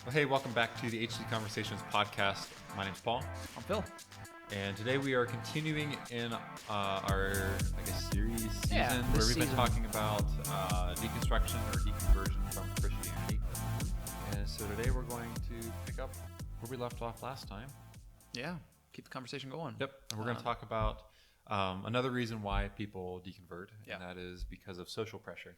Well, hey, welcome back to the HD Conversations podcast. My name's Paul. I'm Phil. And today we are continuing in our, series season where we've been talking about deconstruction or deconversion from Christianity. And so today we're going to pick up where we left off last time. Yeah, keep the conversation going. Yep. And we're going to talk about another reason why people deconvert, and that is because of social pressure.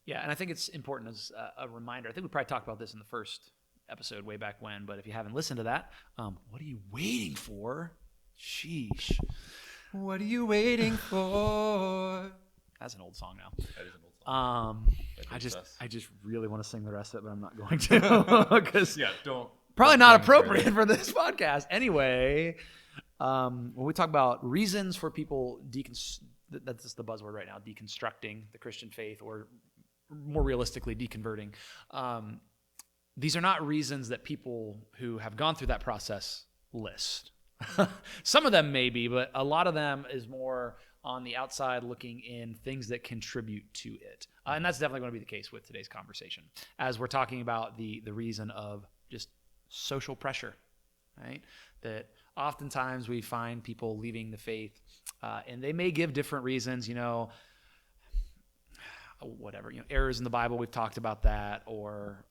Yeah, and I think it's important as a reminder. I think we probably talked about this in the first episode way back when, but if you haven't listened to that, what are you waiting for? Sheesh. What are you waiting for? That's an old song now. That is an old song. I just really want to sing the rest of it, but I'm not going to because don't. Probably not appropriate for this podcast. Anyway, when we talk about reasons for people that's just the buzzword right now, deconstructing the Christian faith, or more realistically, deconverting. These are not reasons that people who have gone through that process list. Some of them may be, but a lot of them is more on the outside looking in, things that contribute to it. And that's definitely going to be the case with today's conversation, as we're talking about the reason of just social pressure, right? That oftentimes we find people leaving the faith, and they may give different reasons, whatever, errors in the Bible, we've talked about that, or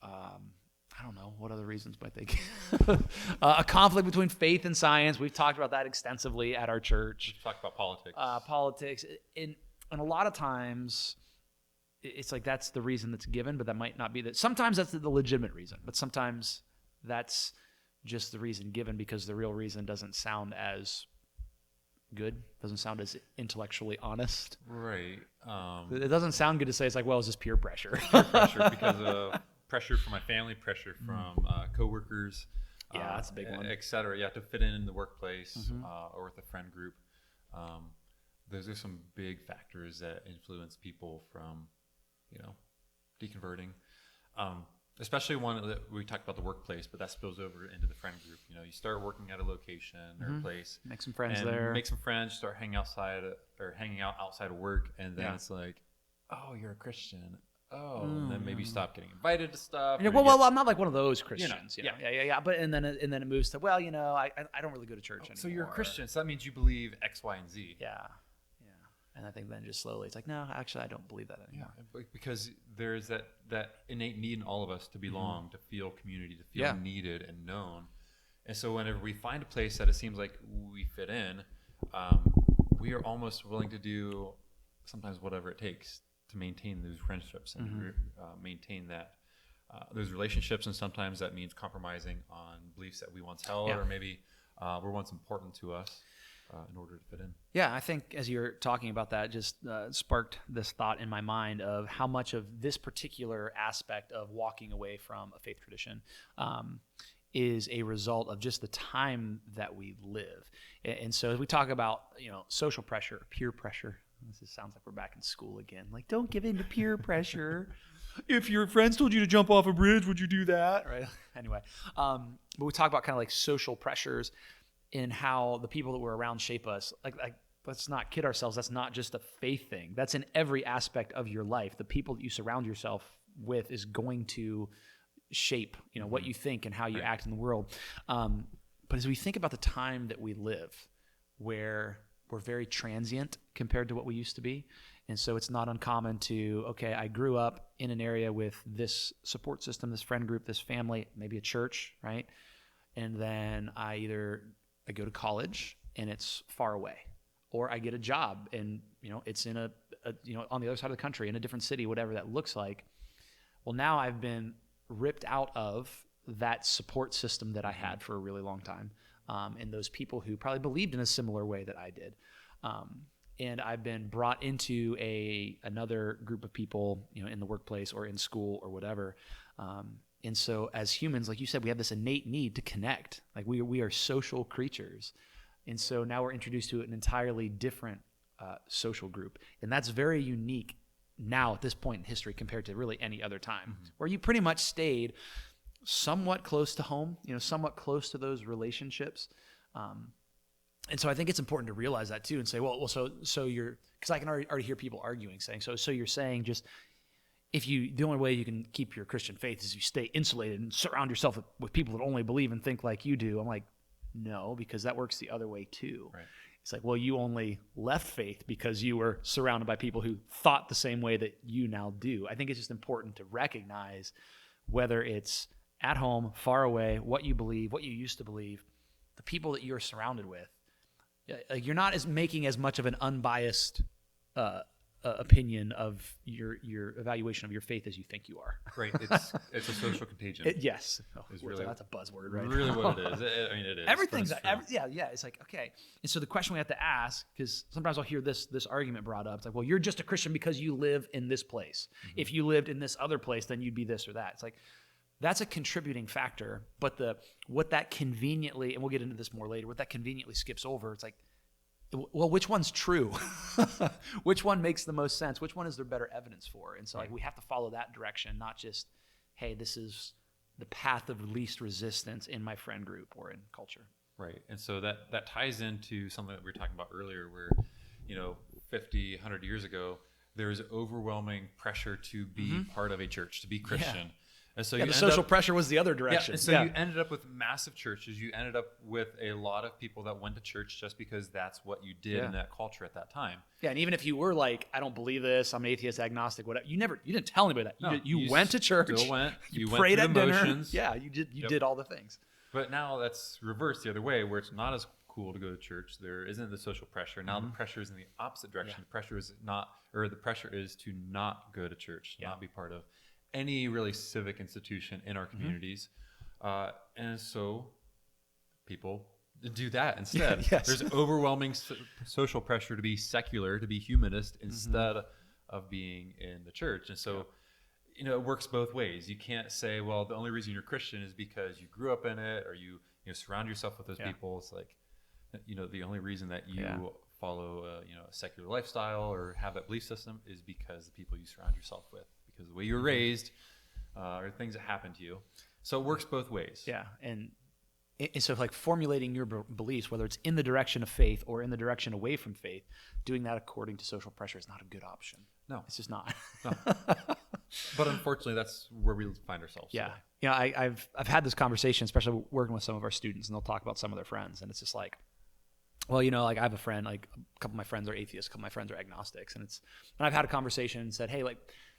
I don't know, what other reasons might they give? A conflict between faith and science. We've talked about that extensively at our church. We've talked about politics. Politics. And a lot of times, it's like that's the reason that's given, but that might not be that. Sometimes that's the legitimate reason, but sometimes that's just the reason given because the real reason doesn't sound as good, doesn't sound as intellectually honest. Right. It doesn't sound good to say, it's like, well, it's just peer pressure. Peer pressure because of pressure from my family, pressure from coworkers. Yeah, that's a big one. Et cetera. You have to fit in the workplace or with a friend group. Those are some big factors that influence people from, deconverting. Especially one that we talked about the workplace, but that spills over into the friend group. You start working at a location or a place, make some friends there, make some friends, start hanging out outside of work, and then it's like, oh, you're a Christian. Oh, and then maybe you stop getting invited to stuff. Well, I'm not like one of those Christians. Yeah. But and then it moves to, I don't really go to church anymore. So you're a Christian, so that means you believe X, Y, and Z. Yeah. And I think then just slowly it's like, no, actually I don't believe that anymore. Yeah, because there's that innate need in all of us to belong, to feel community, to feel needed and known. And so whenever we find a place that it seems like we fit in, we are almost willing to do sometimes whatever it takes to maintain those friendships and maintain that those relationships. And sometimes that means compromising on beliefs that we once held or maybe were once important to us. In order to fit in. Yeah, I think as you're talking about that, just sparked this thought in my mind of how much of this particular aspect of walking away from a faith tradition is a result of just the time that we live. And so as we talk about, social pressure, peer pressure, this just sounds like we're back in school again. Like, don't give in to peer pressure. If your friends told you to jump off a bridge, would you do that? Right. Anyway, but we talk about kind of like social pressures in how the people that we're around shape us. Like let's not kid ourselves. That's not just a faith thing. That's in every aspect of your life. The people that you surround yourself with is going to shape, what you think and how you act in the world. But as we think about the time that we live, where we're very transient compared to what we used to be. And so it's not uncommon to, I grew up in an area with this support system, this friend group, this family, maybe a church, right? And then I go to college and it's far away, or I get a job and it's in a on the other side of the country in a different city, whatever that looks like. Well, now I've been ripped out of that support system that I had for a really long time, and those people who probably believed in a similar way that I did, and I've been brought into another group of people, in the workplace or in school or whatever. And so as humans, like you said, we have this innate need to connect. Like we are social creatures. And so now we're introduced to an entirely different social group. And that's very unique now at this point in history compared to really any other time, where you pretty much stayed somewhat close to home, somewhat close to those relationships. And so I think it's important to realize that too and say, well, so you're, because I can already hear people arguing, saying, so you're saying just the only way you can keep your Christian faith is you stay insulated and surround yourself with people that only believe and think like you do. I'm like, no, because that works the other way too. Right. It's like, well, you only left faith because you were surrounded by people who thought the same way that you now do. I think it's just important to recognize whether it's at home, far away, what you believe, what you used to believe, the people that you're surrounded with. Like, you're not making as much of an unbiased opinion of your evaluation of your faith as you think you are. Right. It's a social contagion. Yes. Really, that's a buzzword, right? Really what it is. I mean, it is. Everything's yeah. It's like, okay. And so the question we have to ask, because sometimes I'll hear this argument brought up. It's like, well, you're just a Christian because you live in this place. Mm-hmm. If you lived in this other place, then you'd be this or that. It's like, that's a contributing factor. But what that conveniently, and we'll get into this more later, what that conveniently skips over, it's like, well, which one's true? Which one makes the most sense? Which one is there better evidence for? And so like, we have to follow that direction, not just, hey, this is the path of least resistance in my friend group or in culture. Right. And so that ties into something that we were talking about earlier where, 50, 100 years ago, there was overwhelming pressure to be part of a church, to be Christian. Yeah. And so the social pressure was the other direction. Yeah, and so you ended up with massive churches. You ended up with a lot of people that went to church just because that's what you did in that culture at that time. Yeah, and even if you were like, I don't believe this, I'm an atheist, agnostic, whatever, you didn't tell anybody that. No, you went to church. Still went. You prayed went through at the dinner. motions. Yeah, you did all the things. But now that's reversed the other way, where it's not as cool to go to church. There isn't the social pressure. Now the pressure is in the opposite direction. Yeah. The pressure is to not go to church, not be part of any really civic institution in our communities. And so people do that instead. Yes. There's overwhelming social pressure to be secular, to be humanist instead of being in the church. And so, it works both ways. You can't say, well, the only reason you're Christian is because you grew up in it or you surround yourself with those people. It's like, the only reason that you follow a secular lifestyle or have that belief system is because the people you surround yourself with, because the way you were raised or things that happen to you. So it works both ways. Yeah. And so like formulating your beliefs, whether it's in the direction of faith or in the direction away from faith, doing that according to social pressure is not a good option. No. It's just not. No. But unfortunately, that's where we find ourselves. Yeah. I've had this conversation, especially working with some of our students, and they'll talk about some of their friends. And it's just like, well, like I have a friend, like a couple of my friends are atheists, a couple of my friends are agnostics. And I've had a conversation and said, hey, like,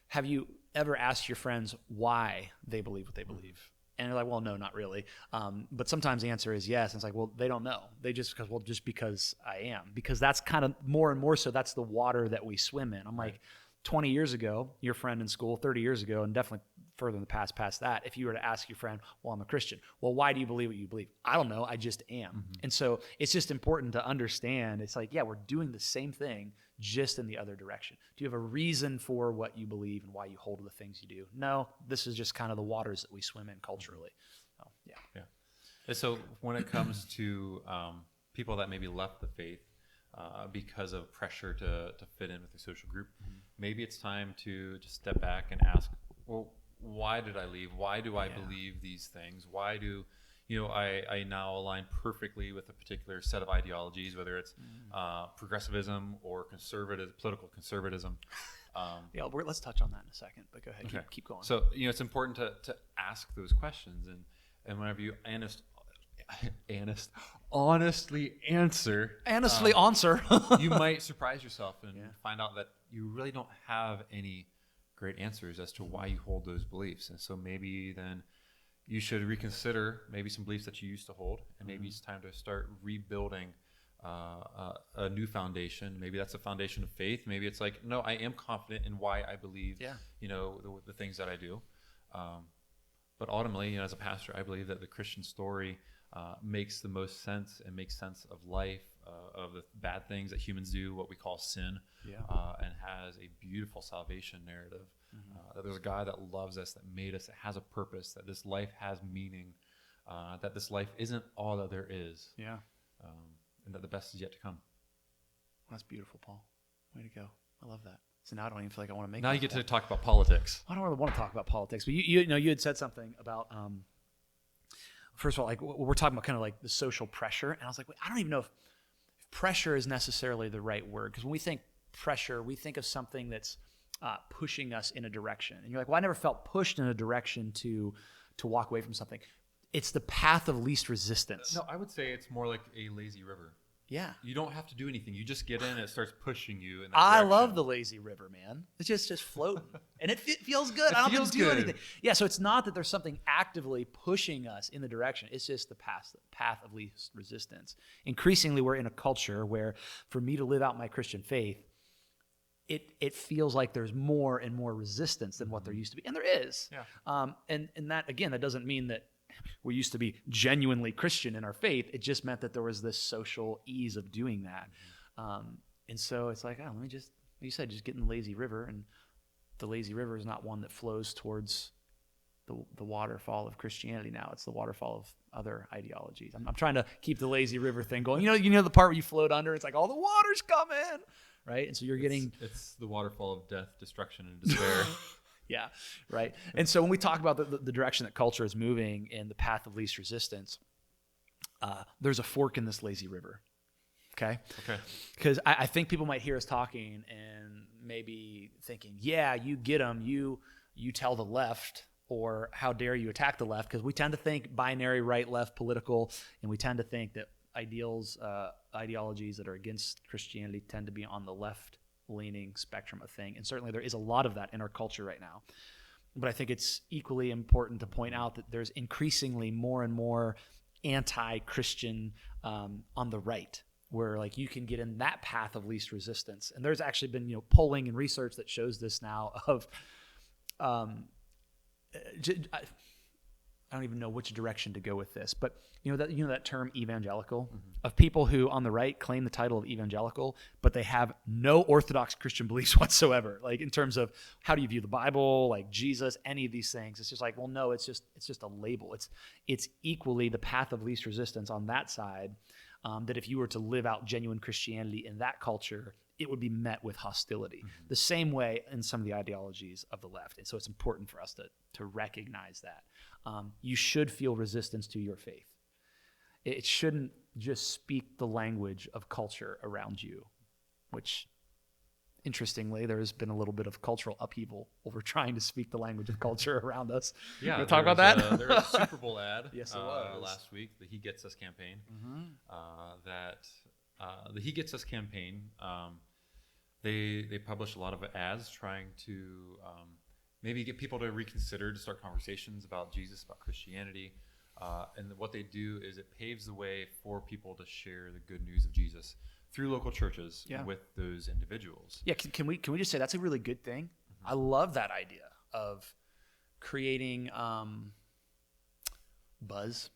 have you ever asked your friends why they believe what they believe? And they're like, well, no, not really. But sometimes the answer is yes. And it's like, well, they don't know. They just because I am. Because that's kind of more and more so that's the water that we swim in. I'm like, 20 years ago, your friend in school, 30 years ago, and definitely further in the past that, if you were to ask your friend, well, I'm a Christian. Well, why do you believe what you believe? I don't know. I just am. And so it's just important to understand. It's like, yeah, we're doing the same thing, just in the other direction. Do you have a reason for what you believe and why you hold to the things you do? No, this is just kind of the waters that we swim in culturally. So, yeah. And so when it comes to people that maybe left the faith because of pressure to fit in with the social group, maybe it's time to just step back and ask, well, why did I leave? Why do I believe these things? Why do I now align perfectly with a particular set of ideologies, whether it's progressivism or political conservatism? Let's touch on that in a second, but go ahead, okay. keep going. So it's important to ask those questions, and whenever you honestly answer, you might surprise yourself and find out that you really don't have any great answers as to why you hold those beliefs. And so maybe then you should reconsider maybe some beliefs that you used to hold, and maybe it's time to start rebuilding a new foundation. Maybe that's a foundation of faith. Maybe it's like, no, I am confident in why I believe, the things that I do. But ultimately, as a pastor, I believe that the Christian story makes the most sense and makes sense of life, of the bad things that humans do, what we call sin, and has a beautiful salvation narrative. That there's a God that loves us, that made us, that has a purpose, that this life has meaning, that this life isn't all that there is, and that the best is yet to come. That's beautiful, Paul. Way to go. I love that. So now I don't even feel like I want to make. Now you get to talk about politics. I don't really want to talk about politics, but you had said something about. First of all, like we're talking about kind of like the social pressure, and I was like, I don't even know if pressure is necessarily the right word, because when we think pressure, we think of something that's pushing us in a direction. And you're like, well, I never felt pushed in a direction to walk away from something. It's the path of least resistance. No, I would say it's more like a lazy river. Yeah. You don't have to do anything. You just get in and it starts pushing you in that I direction. love the lazy river, man. It's just floating. And it feels good. I don't have to do anything. Yeah, so it's not that there's something actively pushing us in the direction. It's just the path of least resistance. Increasingly, we're in a culture where for me to live out my Christian faith, it feels like there's more and more resistance than what there used to be. And there is. Yeah. And that, again, that doesn't mean that we used to be genuinely Christian in our faith. It just meant that there was this social ease of doing that. And so it's like, let me just, like you said, just get in the lazy river. And the lazy river is not one that flows towards the waterfall of Christianity now. It's the waterfall of other ideologies. I'm trying to keep the lazy river thing going. You know the part where you float under, it's like all the water's coming, right? And so you're getting... It's the waterfall of death, destruction, and despair. Yeah, right. And so when we talk about the direction that culture is moving and the path of least resistance, there's a fork in this lazy river, okay? Because I think people might hear us talking and maybe thinking, yeah, you get them, you tell the left, or how dare you attack the left, because we tend to think binary right-left political, and we tend to think that ideologies that are against Christianity tend to be on the left-leaning spectrum of thing. And certainly there is a lot of that in our culture right now. But I think it's equally important to point out that there's increasingly more and more anti-Christian on the right, where like you can get in that path of least resistance. And there's actually been polling and research that shows this now of I don't even know which direction to go with this, but that term evangelical, of people who on the right claim the title of evangelical, but they have no orthodox Christian beliefs whatsoever. Like in terms of how do you view the Bible, like Jesus, any of these things. It's just like, well, no, it's just a label. It's equally the path of least resistance on that side. That if you were to live out genuine Christianity in that culture, it would be met with hostility. The same way in some of the ideologies of the left. And so it's important for us to recognize that. You should feel resistance to your faith. It shouldn't just speak the language of culture around you, which, interestingly, there's been a little bit of cultural upheaval over trying to speak the language of culture around us. Yeah, you talk about that? There was a Super Bowl ad yes, it was. last week, the He Gets Us campaign. The He Gets Us campaign, they published a lot of ads trying to maybe get people to reconsider, to start conversations about Jesus, about Christianity. And what they do is it paves the way for people to share the good news of Jesus through local churches with those individuals. Yeah, can we just say that's a really good thing? I love that idea of creating buzz,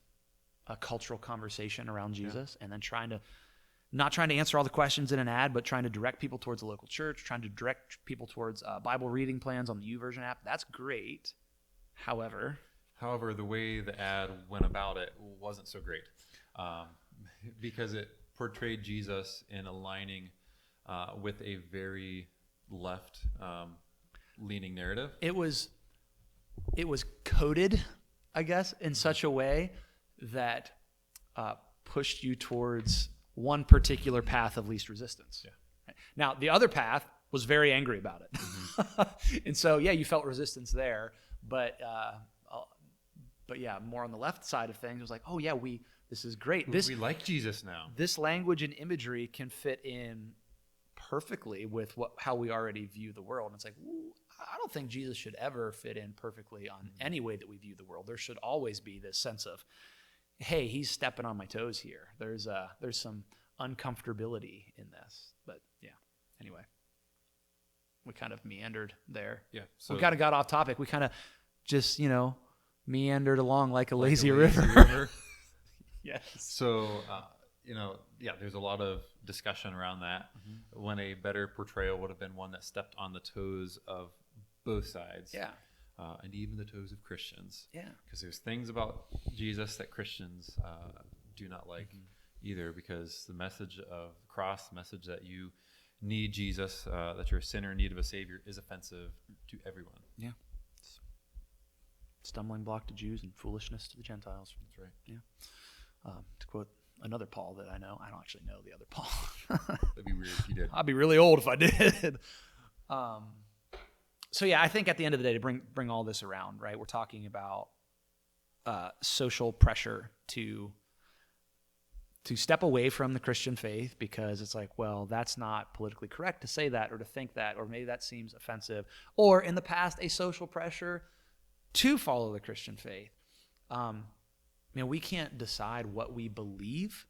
a cultural conversation around Jesus, and then not trying to answer all the questions in an ad, but trying to direct people towards a local church, trying to direct people towards Bible reading plans on the YouVersion app. That's great. However, the way the ad went about it wasn't so great, because it portrayed Jesus in aligning with a very left leaning narrative. It was coded, I guess, in such a way that pushed you towards one particular path of least resistance. Yeah. Right? Now, the other path was very angry about it. And so, yeah, you felt resistance there, but yeah, more on the left side of things, it was like, oh yeah, this is great. We like Jesus now. This language and imagery can fit in perfectly with how we already view the world. And it's like, I don't think Jesus should ever fit in perfectly on any way that we view the world. There should always be this sense of, hey, he's stepping on my toes here. There's some uncomfortability in this. But yeah, anyway, we kind of meandered there. Yeah. So we kind of got off topic. We kind of just, meandered along like a lazy river. Yes. So, there's a lot of discussion around that, when a better portrayal would have been one that stepped on the toes of both sides. Yeah. And even the toes of Christians. Yeah. Because there's things about Jesus that Christians do not like either, because the message of the cross, the message that you need Jesus, that you're a sinner in need of a Savior, is offensive to everyone. Yeah. Stumbling block to Jews and foolishness to the Gentiles. That's right. Yeah. To quote another Paul that I know, I don't actually know the other Paul. That'd be weird if you did. I'd be really old if I did. So yeah, I think at the end of the day, to bring all this around, right? We're talking about social pressure to step away from the Christian faith because it's like, well, that's not politically correct to say that or to think that, or maybe that seems offensive. Or in the past, a social pressure to follow the Christian faith. We can't decide what we believe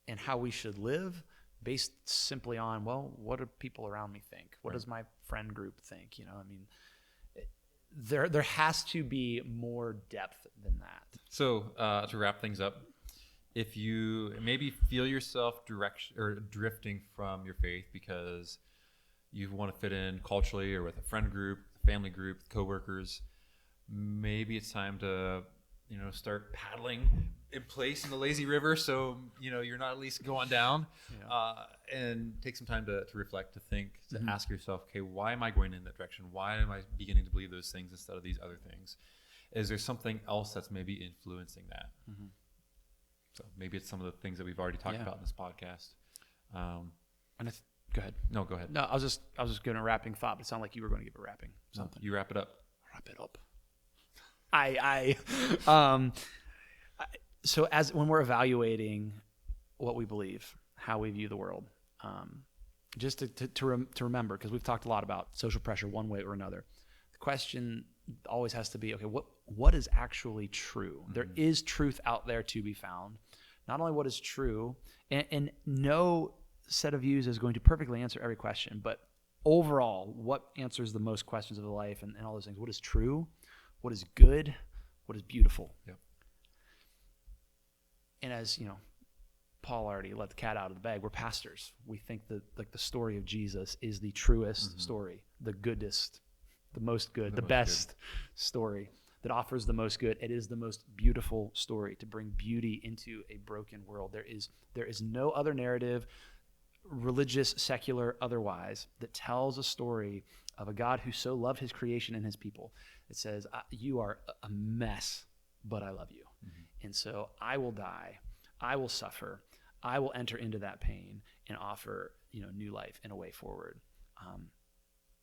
and how we should live based simply on, well, what do people around me think? What does my friend group think? There has to be more depth than that. So to wrap things up, if you maybe feel yourself drifting from your faith because you want to fit in culturally or with a friend group, family group, coworkers, maybe it's time to start paddling in place in the lazy river, so you're not at least going down. And take some time to reflect, to think, to ask yourself, okay, why am I going in that direction? Why am I beginning to believe those things instead of these other things? Is there something else that's maybe influencing that? So maybe it's some of the things that we've already talked about in this podcast. Go ahead. No, go ahead. No, I was just going to wrapping thought, but it sounded like you were going to give a wrapping something. No, you wrap it up. Wrap it up. So when we're evaluating what we believe, how we view the world, just to remember, because we've talked a lot about social pressure one way or another. The question always has to be, okay, what is actually true? There is truth out there to be found. Not only what is true, and no set of views is going to perfectly answer every question, but overall, what answers the most questions of the life and all those things? What is true? What is good? What is beautiful? Yep. And as Paul already let the cat out of the bag. We're pastors. We think that the story of Jesus is the truest story, the goodest, the most good, the best story that offers the most good. It is the most beautiful story to bring beauty into a broken world. There is no other narrative, religious, secular, otherwise, that tells a story of a God who so loved his creation and his people. It says, you are a mess, but I love you. And so I will die. I will suffer. I will enter into that pain and offer, new life and a way forward.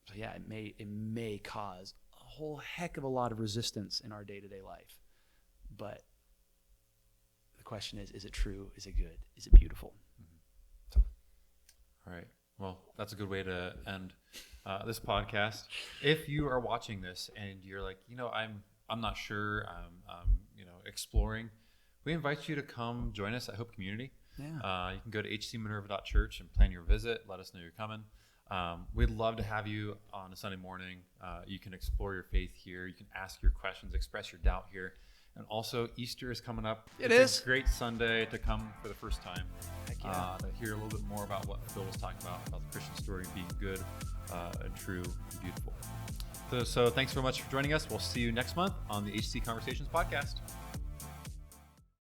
So yeah, it may cause a whole heck of a lot of resistance in our day-to-day life. But the question is it true? Is it good? Is it beautiful? All right. Well, that's a good way to end this podcast. If you are watching this and you're like, I'm not sure, I'm exploring, we invite you to come join us at Hope Community. Yeah. You can go to hcminerva.church and plan your visit. Let us know you're coming. We'd love to have you on a Sunday morning. You can explore your faith here. You can ask your questions, express your doubt here. And also, Easter is coming up. It's a great Sunday to come for the first time. Heck yeah. To hear a little bit more about what Phil was talking about the Christian story being good and true and beautiful. So thanks so much for joining us. We'll see you next month on the HC Conversations podcast.